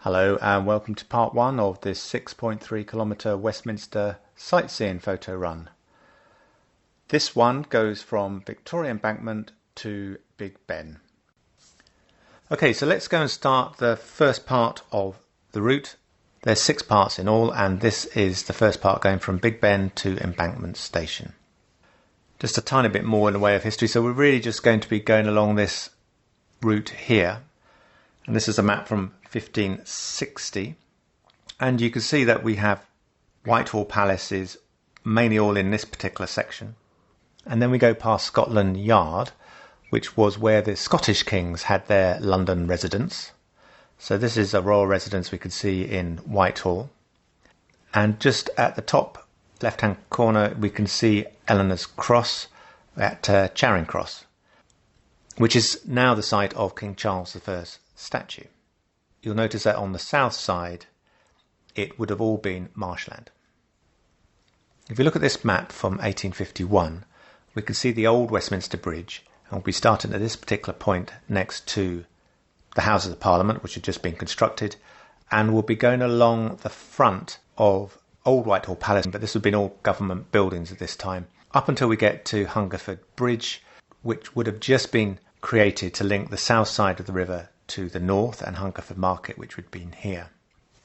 Hello and welcome to part 1 of this 6.3 kilometre Westminster Sightseeing Photo Run. This one goes from Victorian Embankment to Big Ben. Okay, so let's go and start the first part of the route. There's 6 parts in all, and this is the first part going from Big Ben to Embankment Station. Just a tiny bit more in the way of history, so we're really just going to be going along this route here. And this is a map from 1560, and you can see that we have Whitehall Palaces mainly all in this particular section, and then we go past Scotland Yard, which was where the Scottish kings had their London residence. So this is a royal residence we can see in Whitehall, and just at the top left hand corner we can see Eleanor's Cross at Charing Cross, which is now the site of King Charles I's statue. You'll notice that on the south side it would have all been marshland. If you look at this map from 1851, we can see the old Westminster Bridge, and we'll be starting at this particular point next to the Houses of Parliament, which have just been constructed, and we'll be going along the front of old Whitehall Palace, but this would have been all government buildings at this time, up until we get to Hungerford Bridge, which would have just been created to link the south side of the river to the north, and Hungerford Market, which would have been here.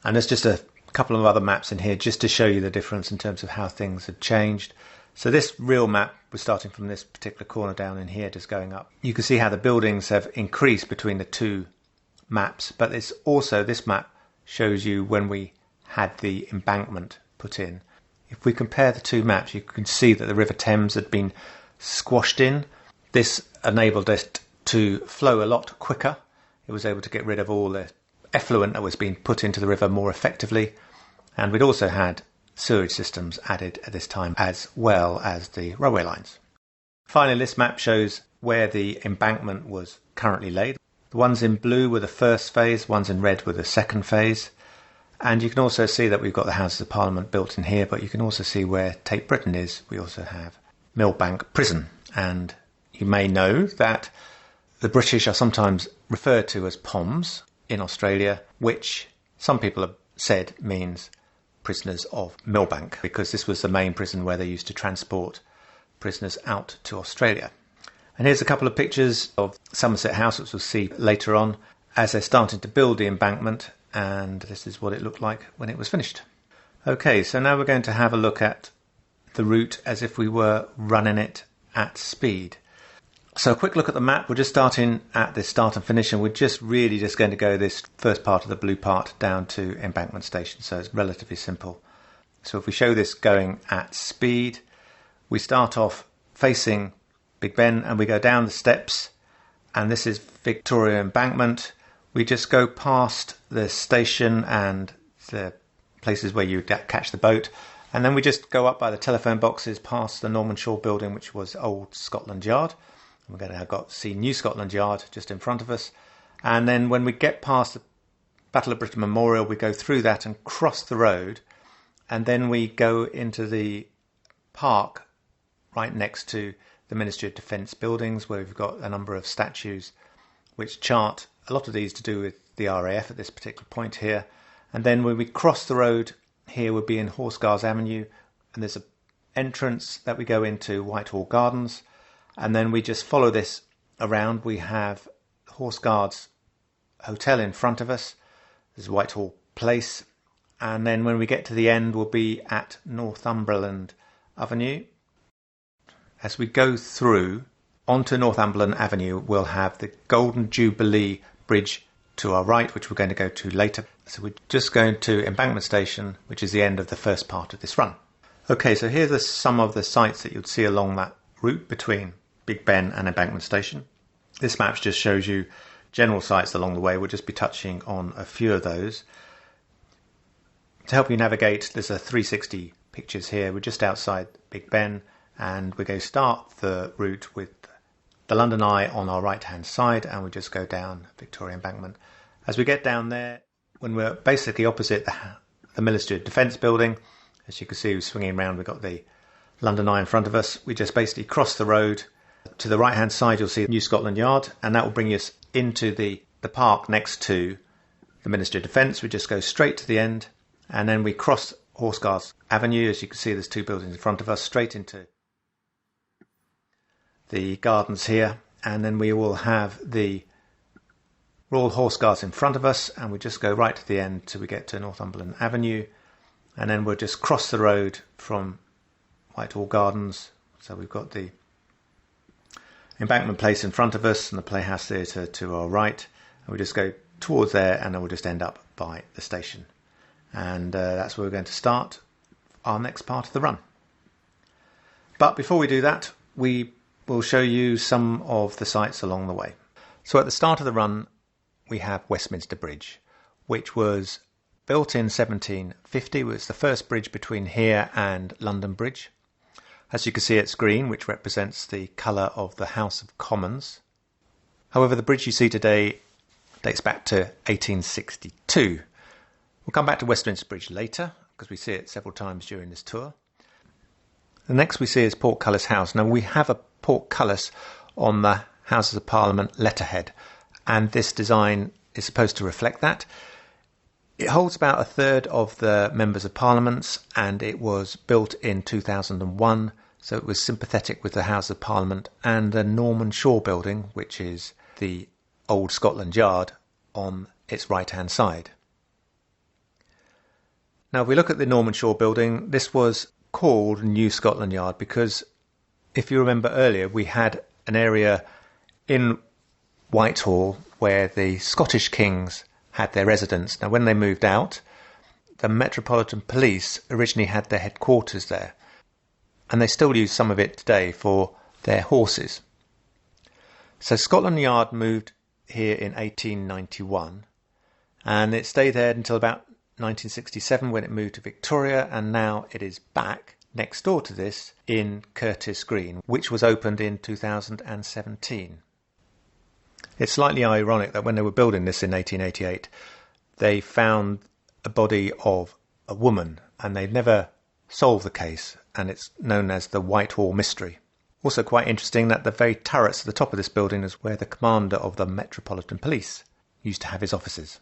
And there's just a couple of other maps in here just to show you the difference in terms of how things had changed. So this real map was starting from this particular corner down in here, just going up. You can see how the buildings have increased between the two maps, but it's also, this map shows you when we had the embankment put in. If we compare the two maps, you can see that the River Thames had been squashed in. This enabled it to flow a lot quicker. It was able to get rid of all the effluent that was being put into the river more effectively, and we'd also had sewage systems added at this time, as well as the railway lines. Finally, this map shows where the embankment was currently laid. The ones in blue were the first phase, ones in red were the second phase, and you can also see that we've got the Houses of Parliament built in here, but you can also see where Tate Britain is. We also have Millbank Prison, and you may know that the British are sometimes referred to as POMs in Australia, which some people have said means prisoners of Millbank, because this was the main prison where they used to transport prisoners out to Australia. And here's a couple of pictures of Somerset House, which we'll see later on as they're starting to build the embankment, and this is what it looked like when it was finished. Okay, so now we're going to have a look at the route as if we were running it at speed. So a quick look at the map. We're just starting at this start and finish, and we're just really just going to go this first part of the blue part down to Embankment Station, so it's relatively simple. So if we show this going at speed, we start off facing Big Ben and we go down the steps, and this is Victorian Embankment. We just go past the station and the places where you catch the boat, and then we just go up by the telephone boxes past the Norman Shaw building, which was old Scotland Yard. We're going to see New Scotland Yard just in front of us, and then when we get past the Battle of Britain Memorial, we go through that and cross the road, and then we go into the park right next to the Ministry of Defence buildings, where we've got a number of statues which chart, a lot of these to do with the RAF at this particular point here. And then when we cross the road here, we'll be in Horse Guards Avenue, and there's an entrance that we go into Whitehall Gardens. And then we just follow this around. We have Horse Guards Hotel in front of us. There's Whitehall Place. And then when we get to the end, we'll be at Northumberland Avenue. As we go through onto Northumberland Avenue, we'll have the Golden Jubilee Bridge to our right, which we're going to go to later. So we're just going to Embankment Station, which is the end of the first part of this run. Okay, so here's some of the sites that you'd see along that route between Big Ben and Embankment Station. This map just shows you general sites along the way. We'll just be touching on a few of those. To help you navigate, there's a 360 pictures here. We're just outside Big Ben, and we're going to start the route with the London Eye on our right hand side, and we just go down Victoria Embankment. As we get down there, when we're basically opposite the Ministry of Defence building, as you can see, we're swinging around, we've got the London Eye in front of us. We just basically cross the road. To the right hand side you'll see New Scotland Yard, and that will bring us into the park next to the Ministry of Defence, we just go straight to the end, and then we cross Horseguards Avenue. As you can see, there's two buildings in front of us, straight into the gardens here, and then we will have the Royal Horse Guards in front of us, and we just go right to the end till we get to Northumberland Avenue, and then we'll just cross the road from Whitehall Gardens. So we've got the Embankment Place in front of us and the Playhouse Theatre to our right, and we just go towards there, and then we'll just end up by the station. And that's where we're going to start our next part of the run. But before we do that, we will show you some of the sights along the way. So at the start of the run, we have Westminster Bridge, which was built in 1750. It was the first bridge between here and London Bridge. As you can see, it's green, which represents the colour of the House of Commons. However, the bridge you see today dates back to 1862. We'll come back to Westminster Bridge later, because we see it several times during this tour. The next we see is Portcullis House. Now, we have a portcullis on the Houses of Parliament letterhead, and this design is supposed to reflect that. It holds about a third of the members of Parliament, and it was built in 2001, so it was sympathetic with the House of Parliament and the Norman Shaw building, which is the old Scotland Yard, on its right-hand side. Now, if we look at the Norman Shaw building, this was called New Scotland Yard because, if you remember earlier, we had an area in Whitehall where the Scottish kings had their residence. Now, when they moved out, the Metropolitan Police originally had their headquarters there, and they still use some of it today for their horses. So Scotland Yard moved here in 1891, and it stayed there until about 1967 when it moved to Victoria, and now it is back next door to this in Curtis Green, which was opened in 2017. It's slightly ironic that when they were building this in 1888, they found a body of a woman, and they've never solved the case, and it's known as the Whitehall Mystery. Also quite interesting that the very turrets at the top of this building is where the commander of the Metropolitan Police used to have his offices.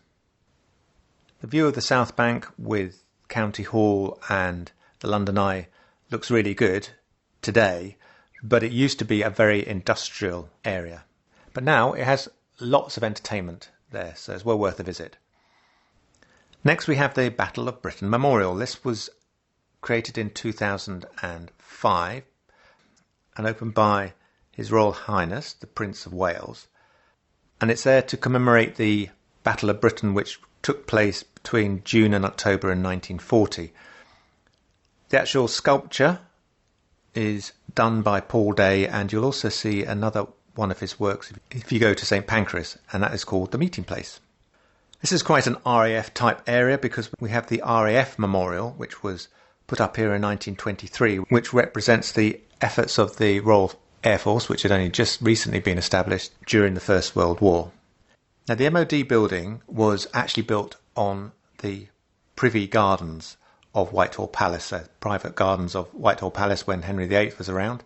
The view of the South Bank with County Hall and the London Eye looks really good today, but it used to be a very industrial area. But now it has lots of entertainment there, so it's well worth a visit. Next we have the Battle of Britain Memorial. This was created in 2005 and opened by His Royal Highness, the Prince of Wales. And it's there to commemorate the Battle of Britain, which took place between June and October in 1940. The actual sculpture is done by Paul Day, and you'll also see another one of his works if you go to St Pancras, and that is called the Meeting Place. This is quite an RAF type area because we have the RAF Memorial, which was put up here in 1923, which represents the efforts of the Royal Air Force, which had only just recently been established during the First World War. Now, the MOD building was actually built on the Privy Gardens of Whitehall Palace, private gardens of Whitehall Palace when Henry VIII was around,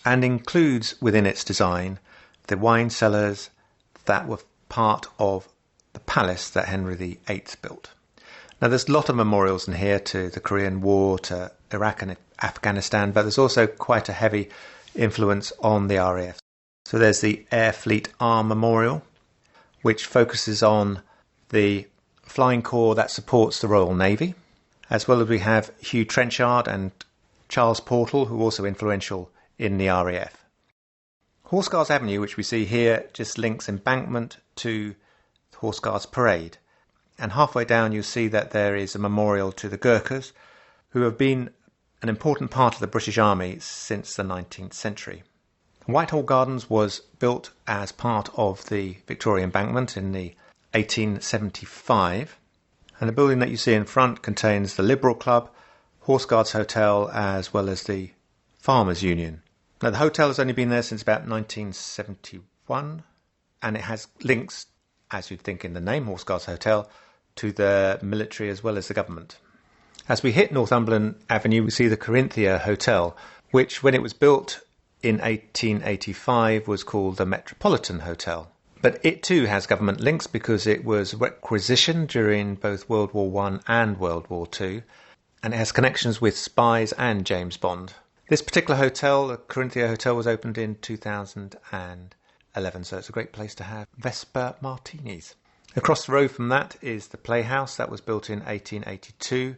and includes within its design the wine cellars that were part of the palace that Henry VIII built. Now, there's a lot of memorials in here to the Korean War, to Iraq and Afghanistan, but there's also quite a heavy influence on the RAF. So there's the Air Fleet Arm Memorial, which focuses on the flying corps that supports the Royal Navy, as well as we have Hugh Trenchard and Charles Portal, who are also influential in the RAF. Horseguards Avenue, which we see here, just links Embankment to the Horseguards Parade. And halfway down you'll see that there is a memorial to the Gurkhas, who have been an important part of the British Army since the 19th century. Whitehall Gardens was built as part of the Victorian Embankment in the 1875, and the building that you see in front contains the Liberal Club, Horseguards Hotel, as well as the Farmers Union. Now, the hotel has only been there since about 1971, and it has links, as you'd think in the name, Horseguards Hotel, to the military as well as the government. As we hit Northumberland Avenue, we see the Corinthia Hotel, which, when it was built in 1885, was called the Metropolitan Hotel. But it too has government links because it was requisitioned during both World War I and World War II, and it has connections with spies and James Bond. This particular hotel, the Corinthia Hotel, was opened in 2011, so it's a great place to have Vesper martinis. Across the road from that is the Playhouse that was built in 1882,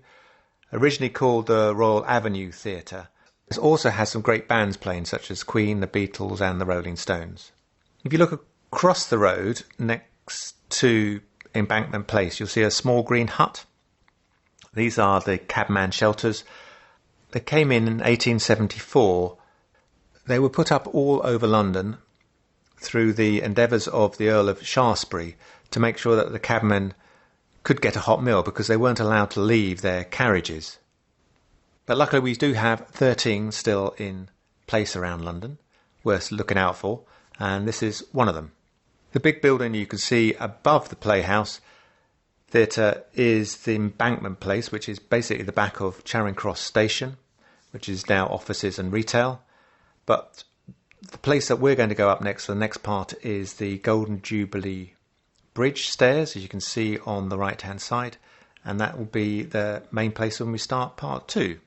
originally called the Royal Avenue Theatre. It also has some great bands playing such as Queen, the Beatles and the Rolling Stones. If you look across the road next to Embankment Place, you'll see a small green hut. These are the cabman shelters. They came in 1874. They were put up all over London through the endeavours of the Earl of Shaftesbury to make sure that the cabmen could get a hot meal because they weren't allowed to leave their carriages. But luckily we do have 13 still in place around London, worth looking out for, and this is one of them. The big building you can see above the Playhouse Theatre is the Embankment Place, which is basically the back of Charing Cross Station, which is now offices and retail. But the place that we're going to go up next, the next part, is the Golden Jubilee Bridge stairs, as you can see on the right hand side, and that will be the main place when we start part 2.